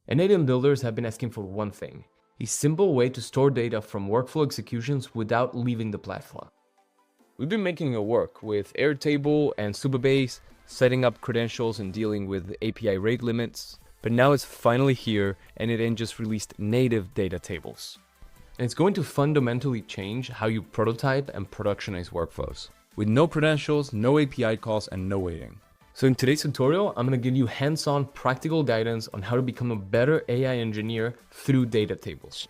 n8n builders have been asking for one thing: a simple way to store data from workflow executions without leaving the platform. We've been making it work with Airtable and Supabase, setting up credentials and dealing with API rate limits, but now it's finally here, and n8n just released native data tables. And it's going to fundamentally change how you prototype and productionize workflows, with no credentials, no API calls, and no waiting. So in today's tutorial, I'm going to give you hands-on practical guidance on how to become a better AI engineer through data tables.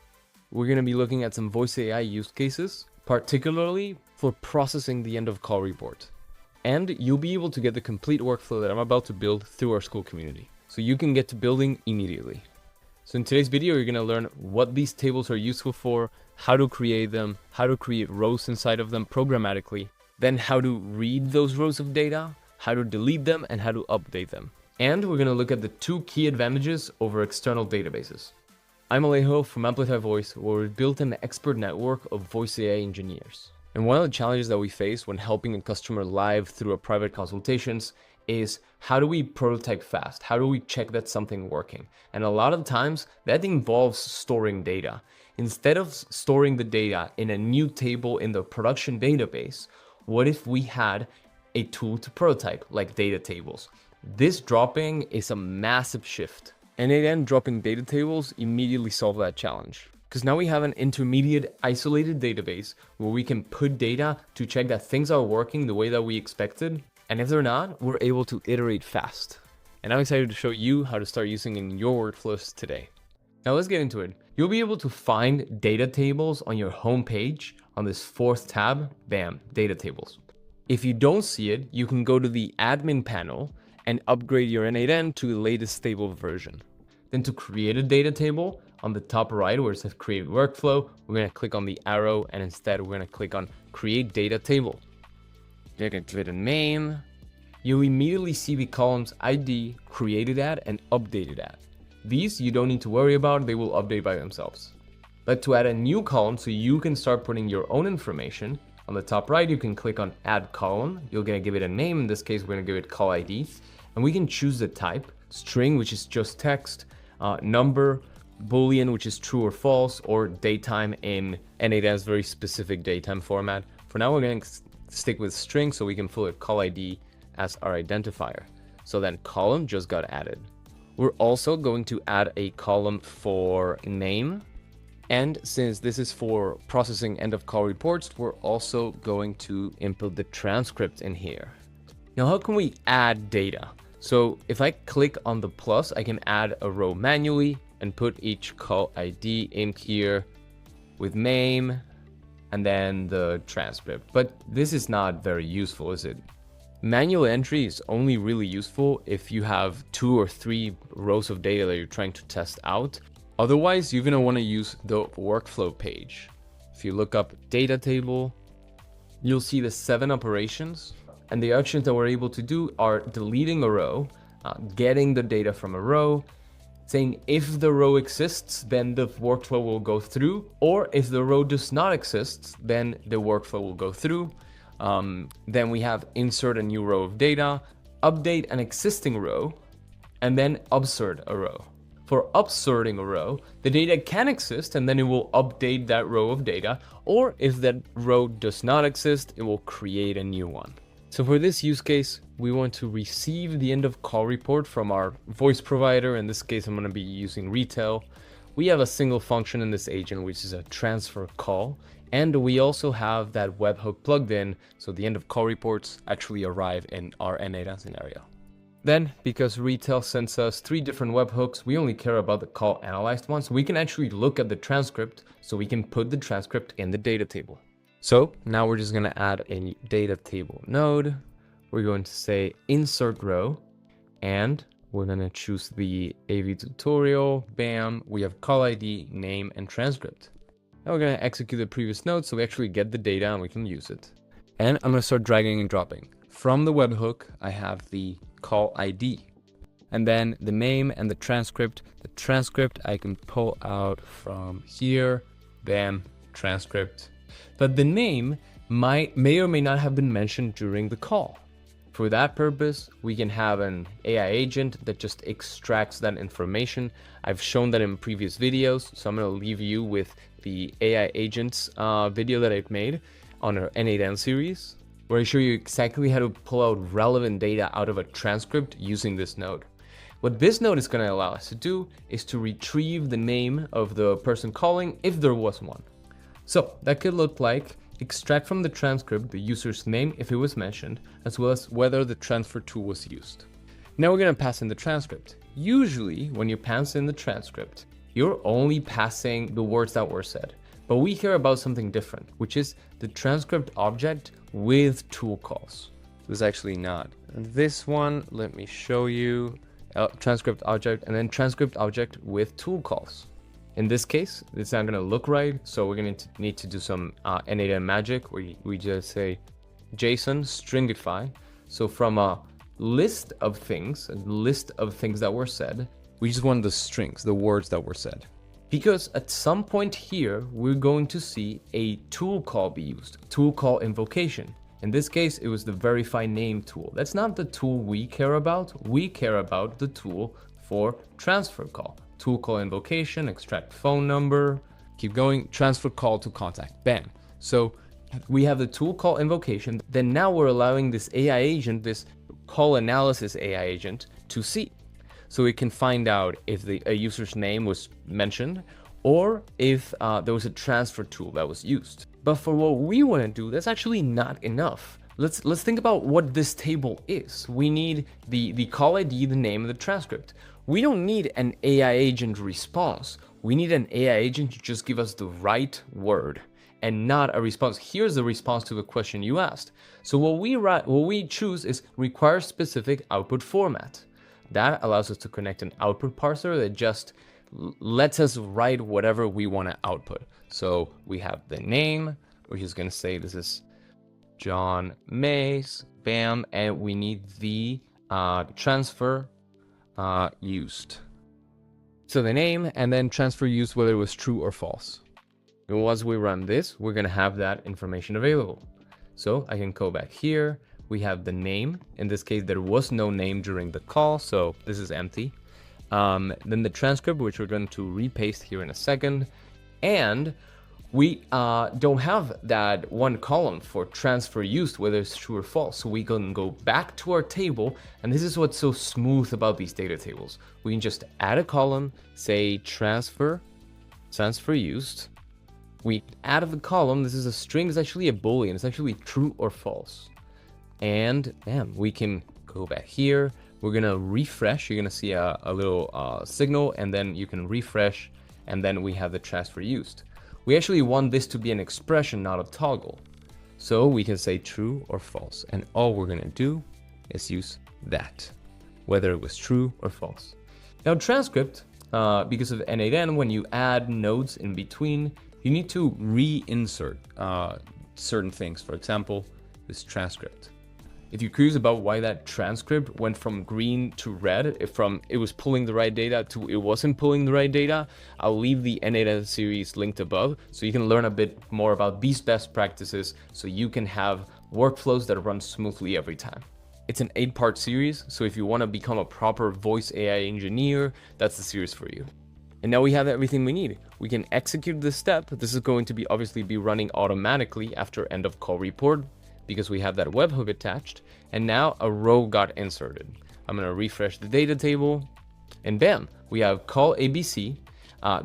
We're going to be looking at some voice AI use cases, particularly for processing the end of call report. And you'll be able to get the complete workflow that I'm about to build through our school community, so you can get to building immediately. So in today's video, you're going to learn what these tables are useful for, how to create them, how to create rows inside of them programmatically, then how to read those rows of data, how to delete them, and how to update them. And we're going to look at the two key advantages over external databases. I'm Alejo from Amplify Voice, where we built an expert network of voice AI engineers. And one of the challenges that we face when helping a customer live through our private consultations is, how do we prototype fast? How do we check that something's working? And a lot of times that involves storing data. Instead of storing the data in a new table in the production database, what if we had a tool to prototype, like data tables? This dropping is a massive shift. And n8n dropping data tables immediately solve that challenge, because now we have an intermediate isolated database where we can put data to check that things are working the way that we expected. And if they're not, we're able to iterate fast. And I'm excited to show you how to start using it in your workflows today. Now let's get into it. You'll be able to find data tables on your home page on this fourth tab. Bam, data tables. If you don't see it, you can go to the admin panel and upgrade your n8n to the latest stable version. Then to create a data table, on the top right where it says create workflow, we're going to click on the arrow, and instead we're going to click on create data table. You're going to give it a name. You'll immediately see the columns ID, created at, and updated at. These you don't need to worry about, they will update by themselves. But to add a new column so you can start putting your own information, on the top right, you can click on add column. You're going to give it a name. In this case, we're going to give it call ID. And we can choose the type: string, which is just text, number, Boolean, which is true or false, or datetime in n8n's very specific datetime format. For now, we're going to stick with string so we can fill it call ID as our identifier. So then column just got added. We're also going to add a column for name. And since this is for processing end of call reports, we're also going to input the transcript in here. Now, how can we add data? So if I click on the plus, I can add a row manually and put each call ID in here with name and then the transcript. But this is not very useful, is it? Manual entry is only really useful if you have 2 or 3 rows of data that you're trying to test out. Otherwise, you're going to want to use the workflow page. If you look up data table, you'll see the 7 operations. And the actions that we're able to do are deleting a row, getting the data from a row, saying if the row exists, then the workflow will go through, or if the row does not exist, then the workflow will go through. Then we have insert a new row of data, update an existing row, and then upsert a row. For upserting a row, the data can exist and then it will update that row of data, or if that row does not exist, it will create a new one. So for this use case, we want to receive the end of call report from our voice provider. In this case, I'm going to be using retail. We have a single function in this agent, which is a transfer call. And we also have that webhook plugged in, so the end of call reports actually arrive in our n8n scenario. Then, because retail sends us 3 different webhooks, we only care about the call analyzed one, so we can actually look at the transcript, so we can put the transcript in the data table. So now we're just going to add a data table node. We're going to say insert row, and we're going to choose the AV tutorial. Bam, we have call ID, name, and transcript. Now we're going to execute the previous node so we actually get the data and we can use it. And I'm going to start dragging and dropping. From the webhook, I have the call ID, and then the name and the transcript. The transcript I can pull out from here. Bam, transcript. But the name may or may not have been mentioned during the call. For that purpose, we can have an AI agent that just extracts that information. I've shown that in previous videos, so I'm going to leave you with the AI agents video that I've made on our n8n series, where I show you exactly how to pull out relevant data out of a transcript using this node. What this node is going to allow us to do is to retrieve the name of the person calling if there was one. So that could look like extract from the transcript the user's name if it was mentioned, as well as whether the transfer tool was used. Now we're going to pass in the transcript. Usually when you pass in the transcript, you're only passing the words that were said. But we care about something different, which is the transcript object with tool calls. This is actually not. This one, let me show you. Transcript object and then transcript object with tool calls. In this case, it's not going to look right, so we're going to need to do some n8n magic where we just say JSON stringify. So from a list of things that were said, we just want the strings, the words that were said. Because at some point here, we're going to see a tool call be used, tool call invocation. In this case, it was the verify name tool. That's not the tool we care about. We care about the tool for transfer call. Tool call invocation, extract phone number, keep going, transfer call to contact, bam. So we have the tool call invocation. Then now we're allowing this AI agent, this call analysis AI agent to see. So it can find out if a user's name was mentioned or if there was a transfer tool that was used. But for what we want to do, that's actually not enough. Let's think about what this table is. We need the call ID, the name of the transcript. We don't need an AI agent response. We need an AI agent to just give us the right word and not a response. Here's the response to the question you asked. So what we choose is require specific output format. That allows us to connect an output parser that just lets us write whatever we want to output. So we have the name, we're just going to say this is John Mays, bam, and we need the transfer used. So the name and then transfer used, whether it was true or false. And once we run this, we're going to have that information available. So I can go back here. We have the name. In this case, there was no name during the call, so this is empty. Then the transcript, which we're going to repaste here in a second. And we don't have that one column for transfer used, whether it's true or false. So we can go back to our table, and this is what's so smooth about these data tables. We can just add a column, say transfer used. We add the column, this is a string, it's actually a boolean, it's actually true or false. And bam, we can go back here. We're gonna refresh, you're gonna see a little signal, and then you can refresh, and then we have the transfer used. We actually want this to be an expression, not a toggle. So we can say true or false. And all we're going to do is use that, whether it was true or false. Now transcript, because of n8n, when you add nodes in between, you need to reinsert certain things. For example, this transcript. If you're curious about why that transcript went from green to red, from it was pulling the right data to it wasn't pulling the right data, I'll leave the n8n series linked above so you can learn a bit more about these best practices so you can have workflows that run smoothly every time. It's an 8-part series, so if you want to become a proper voice AI engineer, that's the series for you. And now we have everything we need. We can execute this step. This is going to be obviously be running automatically after end of call report, because we have that webhook attached, and now a row got inserted. I'm gonna refresh the data table, and bam, we have call ABC.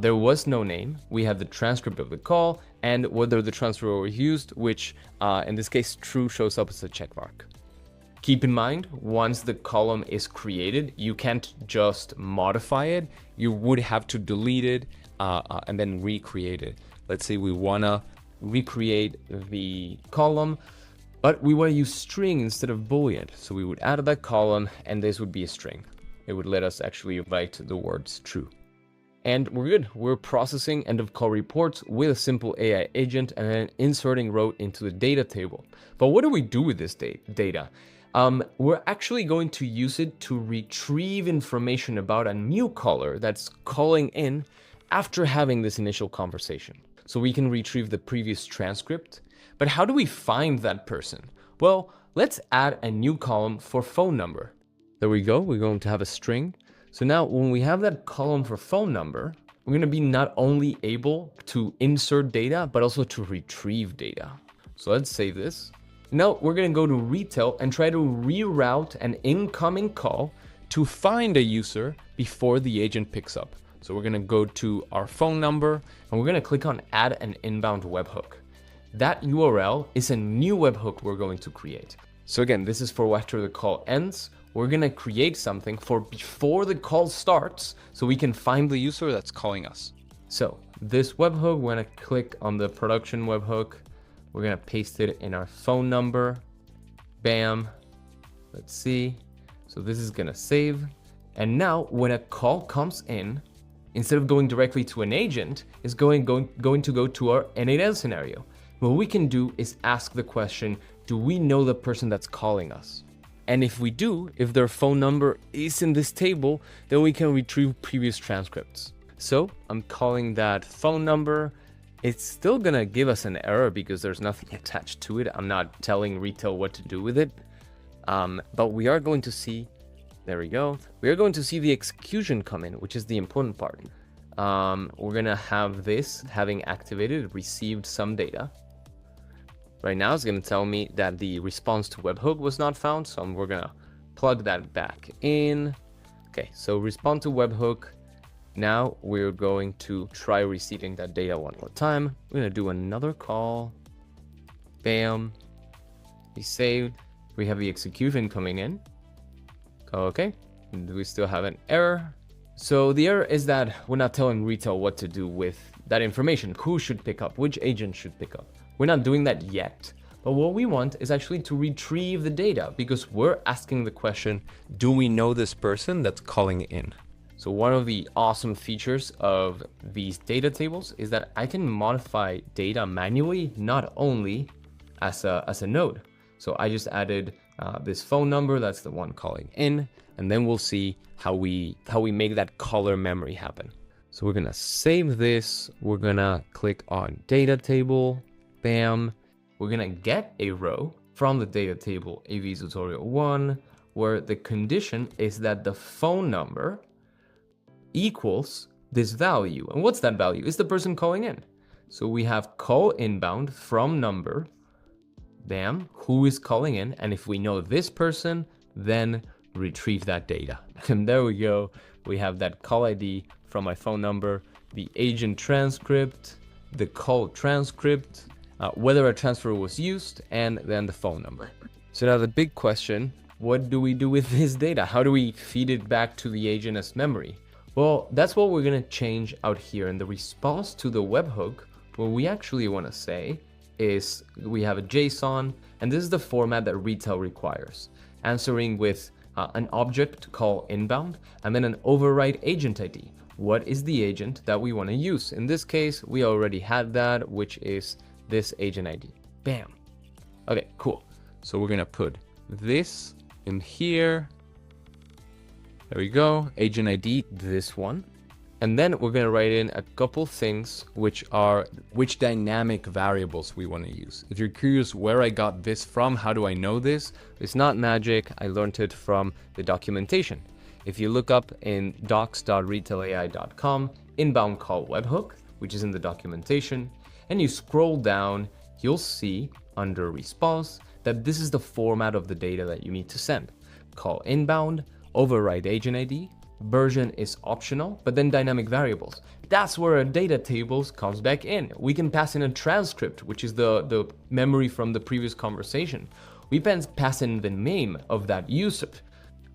There was no name. We have the transcript of the call and whether the transfer was used, which in this case, true shows up as a check mark. Keep in mind, once the column is created, you can't just modify it. You would have to delete it and then recreate it. Let's say we wanna recreate the column, but we want to use string instead of boolean. So we would add that column, and this would be a string. It would let us actually write the words true. And we're good. We're processing end of call reports with a simple AI agent and then inserting row into the data table. But what do we do with this data? We're actually going to use it to retrieve information about a new caller that's calling in after having this initial conversation. So we can retrieve the previous transcript. But how do we find that person? Well, let's add a new column for phone number. There we go. We're going to have a string. So now when we have that column for phone number, we're going to be not only able to insert data, but also to retrieve data. So let's save this. Now we're going to go to retail and try to reroute an incoming call to find a user before the agent picks up. So we're going to go to our phone number and we're going to click on add an inbound webhook. That URL is a new webhook we're going to create. So again, this is for after the call ends. We're going to create something for before the call starts so we can find the user that's calling us. So this webhook, we're going to click on the production webhook. We're going to paste it in our phone number. Bam. Let's see. So this is going to save. And now when a call comes in, instead of going directly to an agent, it's going to go to our n8n scenario. What we can do is ask the question, do we know the person that's calling us? And if we do, if their phone number is in this table, then we can retrieve previous transcripts. So I'm calling that phone number. It's still gonna give us an error because there's nothing attached to it. I'm not telling retail what to do with it. But we are going to see, there we go. We are going to see the execution come in, which is the important part. We're gonna have this having activated, received some data. Right now, it's going to tell me that the response to webhook was not found, so we're going to plug that back in. Okay, so respond to webhook. Now we're going to try receiving that data one more time. We're going to do another call. Bam. Be saved. We have the execution coming in. Okay, we still have an error. So the error is that we're not telling retail what to do with that information. Who should pick up? Which agent should pick up? We're not doing that yet, but what we want is actually to retrieve the data because we're asking the question, do we know this person that's calling in? So one of the awesome features of these data tables is that I can modify data manually, not only as a node. So I just added this phone number, that's the one calling in, and then we'll see how we make that caller memory happen. So we're gonna save this, we're gonna click on data table. Bam. We're gonna get a row from the data table AV tutorial 1 where the condition is that the phone number equals this value. And what's that value? It's the person calling in. So we have call inbound from number. Bam. Who is calling in? And if we know this person, then retrieve that data. And there we go. We have that call ID from my phone number, the agent transcript, the call transcript, whether a transfer was used, and then the phone number. So now the big question, what do we do with this data? How do we feed it back to the agent as memory? Well, that's what we're gonna change out here in the response to the webhook. What we actually wanna say is we have a JSON, and this is the format that retail requires, answering with an object call inbound, and then an override agent ID. What is the agent that we wanna use? In this case, we already had that, which is this agent ID. Bam. Okay, cool. So we're gonna put this in here. There we go. Agent ID, this one. And then we're gonna write in a couple things, which are which dynamic variables we wanna use. If you're curious where I got this from, how do I know this? It's not magic. I learned it from the documentation. If you look up in docs.retailai.com, inbound call webhook, which is in the documentation, and you scroll down, you'll see under response that this is the format of the data that you need to send. Call inbound, override agent ID, version is optional, but then dynamic variables. That's where our data tables comes back in. We can pass in a transcript, which is the memory from the previous conversation. We can pass in the name of that user.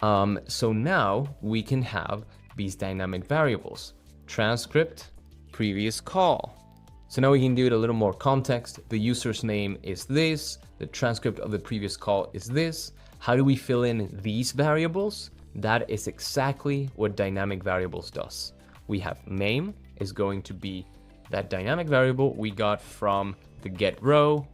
So now we can have these dynamic variables. Transcript, previous call. So now we can give it a little more context. The user's name is this, the transcript of the previous call is this. How do we fill in these variables? That is exactly what dynamic variables does. We have name is going to be that dynamic variable we got from the get row.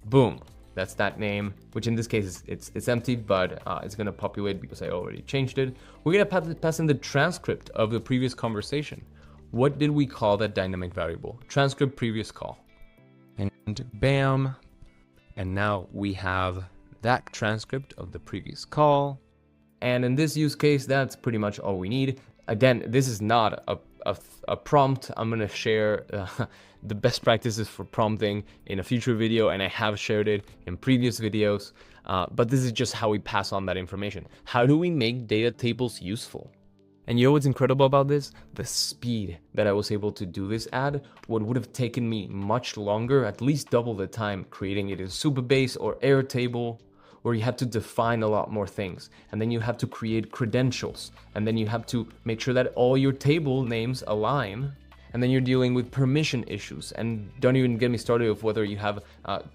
Boom, that's that name, which in this case it's empty, but it's gonna populate because I already changed it. We're gonna pass in the transcript of the previous conversation. What did we call that dynamic variable? Transcript previous call. And bam. And now we have that transcript of the previous call. And in this use case, that's pretty much all we need. Again, this is not a prompt. I'm gonna share the best practices for prompting in a future video, and I have shared it in previous videos. But this is just how we pass on that information. How do we make data tables useful? And you know what's incredible about this? The speed that I was able to do this at. What would have taken me much longer, at least double the time, creating it in Supabase or Airtable, where you have to define a lot more things. And then you have to create credentials. And then you have to make sure that all your table names align. And then you're dealing with permission issues. And don't even get me started with whether you have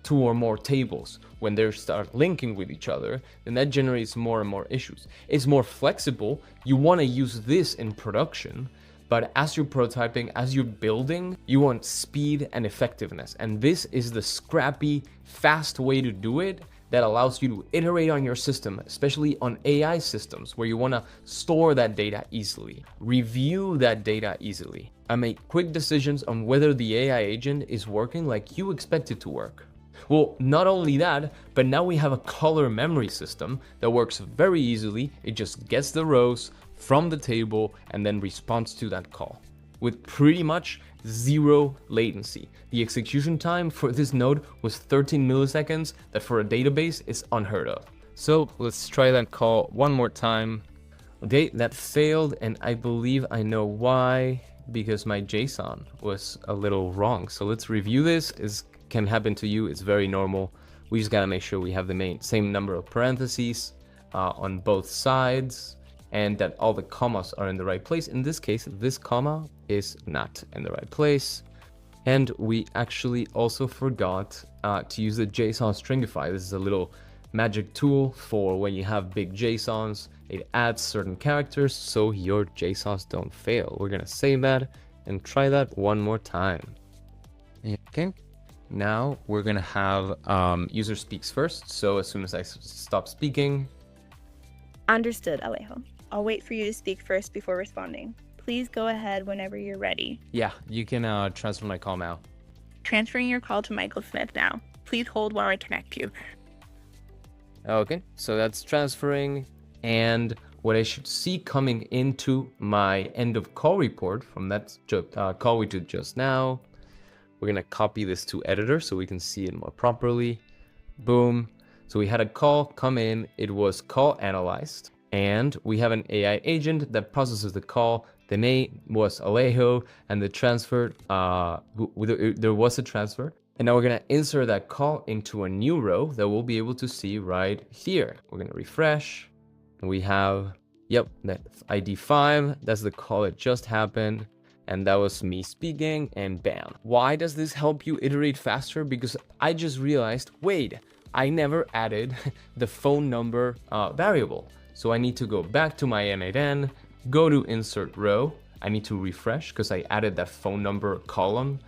2 or more tables. When they start linking with each other, then that generates more and more issues. It's more flexible. You want to use this in production, but as you're prototyping, as you're building, you want speed and effectiveness. And this is the scrappy, fast way to do it that allows you to iterate on your system, especially on AI systems where you want to store that data easily, review that data easily, and make quick decisions on whether the AI agent is working like you expect it to work. Well, not only that, but now we have a color memory system that works very easily. It just gets the rows from the table and then responds to that call with pretty much 0 latency. The execution time for this node was 13 milliseconds, that for a database is unheard of. So let's try that call one more time. Okay, that failed, and I believe I know why, because my JSON was a little wrong. So let's review this. It can happen to you, it's very normal. We just gotta make sure we have the same number of parentheses on both sides, and that all the commas are in the right place. In this case, this comma is not in the right place. And we actually also forgot to use the JSON stringify. This is a little magic tool for when you have big JSONs. It adds certain characters so your JSONs don't fail. We're gonna save that and try that one more time. Okay. Now we're gonna have user speaks first. So as soon as I stop speaking. Understood, Alejo. I'll wait for you to speak first before responding. Please go ahead whenever you're ready. Yeah, you can transfer my call now. Transferring your call to Michael Smith now. Please hold while I connect you. Okay, so that's transferring. And what I should see coming into my end of call report from that call we did just now, we're gonna copy this to editor so we can see it more properly. Boom. So we had a call come in, it was call analyzed, and we have an AI agent that processes the call. The name was Alejo, and the transfer, there was a transfer. And now we're gonna insert that call into a new row that we'll be able to see right here. We're gonna refresh, and we have, yep, that ID 5, that's the call that just happened. And that was me speaking, and bam. Why does this help you iterate faster? Because I just realized, wait, I never added the phone number variable. So I need to go back to my n8n, go to insert row. I need to refresh because I added that phone number column.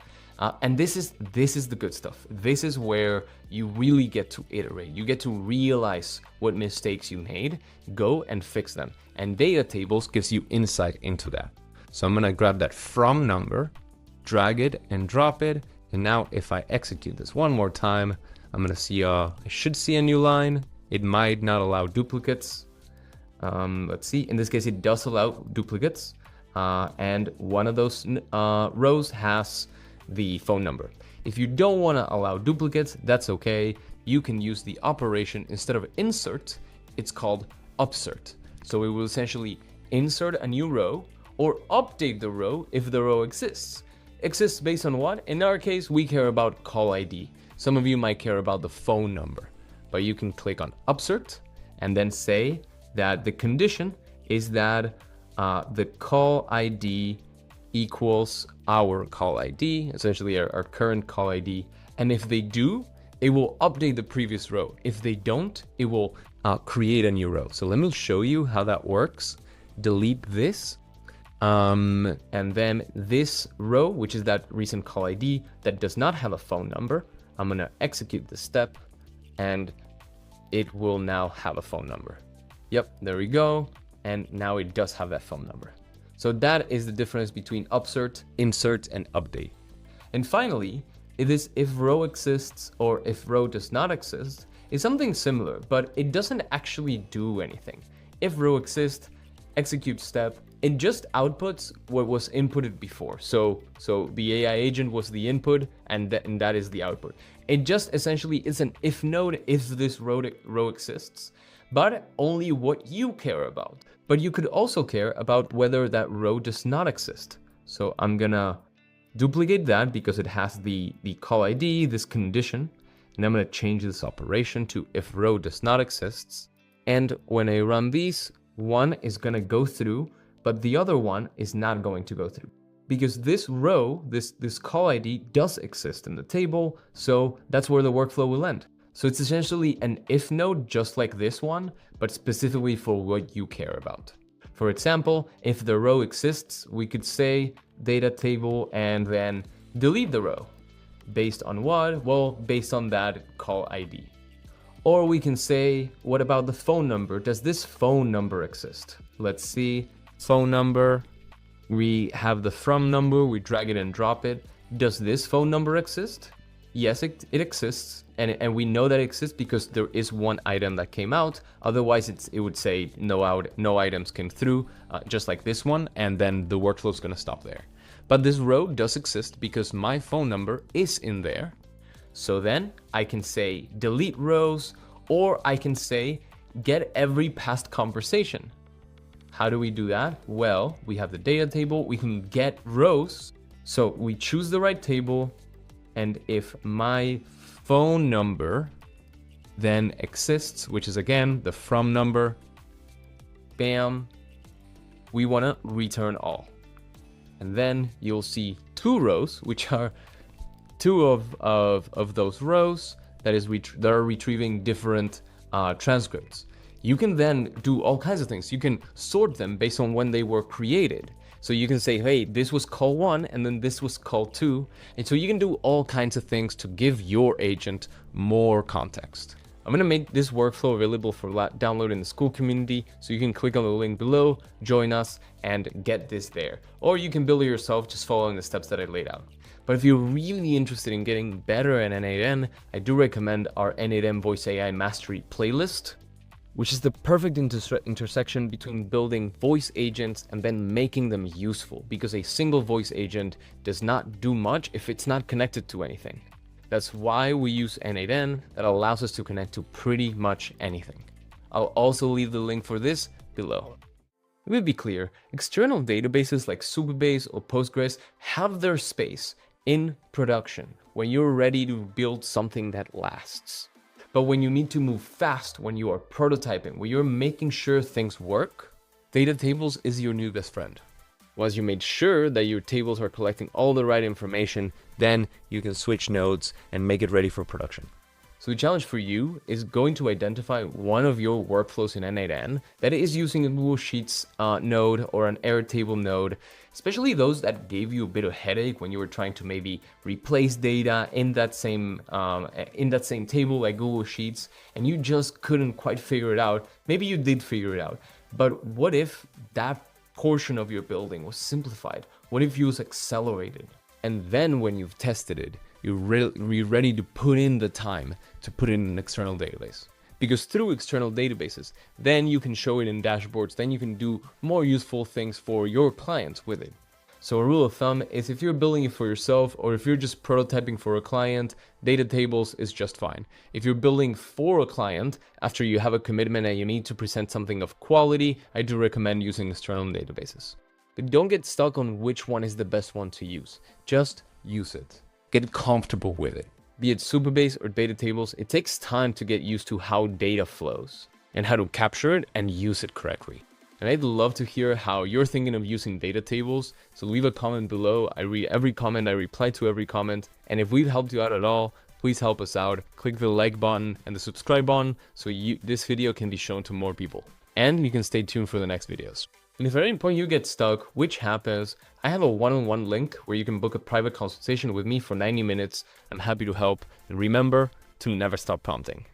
And this is the good stuff. This is where you really get to iterate. You get to realize what mistakes you made, go and fix them. And data tables gives you insight into that. So I'm gonna grab that from number, drag it and drop it. And now if I execute this one more time, I'm gonna see, I should see a new line. It might not allow duplicates. Let's see, in this case, it does allow duplicates. And one of those rows has the phone number. If you don't wanna allow duplicates, that's okay. You can use the operation instead of insert, it's called upsert. So it will essentially insert a new row or update the row if the row exists. Exists based on what? In our case, we care about call ID. Some of you might care about the phone number, but you can click on upsert and then say that the condition is that the call ID equals our call ID, essentially our current call ID. And if they do, it will update the previous row. If they don't, it will create a new row. So let me show you how that works. Delete this. And then this row, which is that recent call ID that does not have a phone number, I'm gonna execute this step and it will now have a phone number. Yep, there we go. And now it does have that phone number. So that is the difference between upsert, insert, and update. And finally, it is if row exists or if row does not exist, is something similar, but it doesn't actually do anything. If row exists, execute step, it just outputs what was inputted before. So the AI agent was the input, and that is the output. It just essentially is an if node if this row exists, but only what you care about. But you could also care about whether that row does not exist. So I'm gonna duplicate that because it has the call ID, this condition, and I'm gonna change this operation to if row does not exist. And when I run these, one is gonna go through, but the other one is not going to go through. Because this row, this call ID does exist in the table, so that's where the workflow will end. So it's essentially an if node just like this one, but specifically for what you care about. For example, if the row exists, we could say data table and then delete the row. Based on what? Well, based on that call ID. Or we can say, what about the phone number? Does this phone number exist? Let's see, phone number. We have the from number, we drag it and drop it. Does this phone number exist? Yes, it exists, and we know that it exists because there is one item that came out. Otherwise, it would say no items came through, just like this one, and then the workflow is going to stop there. But this row does exist because my phone number is in there. So then I can say delete rows, or I can say get every past conversation. How do we do that? Well, we have the data table, we can get rows. So we choose the right table, and if my phone number then exists, which is again the from number, bam, we want to return all. And then you'll see two rows, which are two of those rows that are retrieving different transcripts. You can then do all kinds of things. You can sort them based on when they were created. So you can say, hey, this was call 1 and then this was call 2. And so you can do all kinds of things to give your agent more context. I'm going to make this workflow available for download in the school community. So you can click on the link below, join us, and get this there. Or you can build it yourself just following the steps that I laid out. But if you're really interested in getting better at n8n, I do recommend our n8n Voice AI Mastery playlist, which is the perfect intersection between building voice agents and then making them useful, because a single voice agent does not do much if it's not connected to anything. That's why we use n8n, that allows us to connect to pretty much anything. I'll also leave the link for this below. Let me be clear, external databases like Supabase or Postgres have their space in production when you're ready to build something that lasts. But when you need to move fast, when you are prototyping, when you're making sure things work, data tables is your new best friend. Once you made sure that your tables are collecting all the right information, then you can switch nodes and make it ready for production. So the challenge for you is going to identify one of your workflows in n8n that is using a Google Sheets node or an Airtable node, especially those that gave you a bit of headache when you were trying to maybe replace data in that same table like Google Sheets, and you just couldn't quite figure it out. Maybe you did figure it out, but what if that portion of your building was simplified? What if you was accelerated? And then when you've tested it, you're ready to put in the time to put in an external database. Because through external databases, then you can show it in dashboards, then you can do more useful things for your clients with it. So a rule of thumb is if you're building it for yourself or if you're just prototyping for a client, data tables is just fine. If you're building for a client, after you have a commitment and you need to present something of quality, I do recommend using external databases. But don't get stuck on which one is the best one to use. Just use it. Get comfortable with it. Be it Supabase or data tables, it takes time to get used to how data flows and how to capture it and use it correctly. And I'd love to hear how you're thinking of using data tables, so leave a comment below. I read every comment, I reply to every comment, and if we've helped you out at all, please help us out. Click the like button and the subscribe button so this video can be shown to more people. And you can stay tuned for the next videos. And if at any point you get stuck, which happens, I have a one-on-one link where you can book a private consultation with me for 90 minutes. I'm happy to help. And remember to never stop prompting.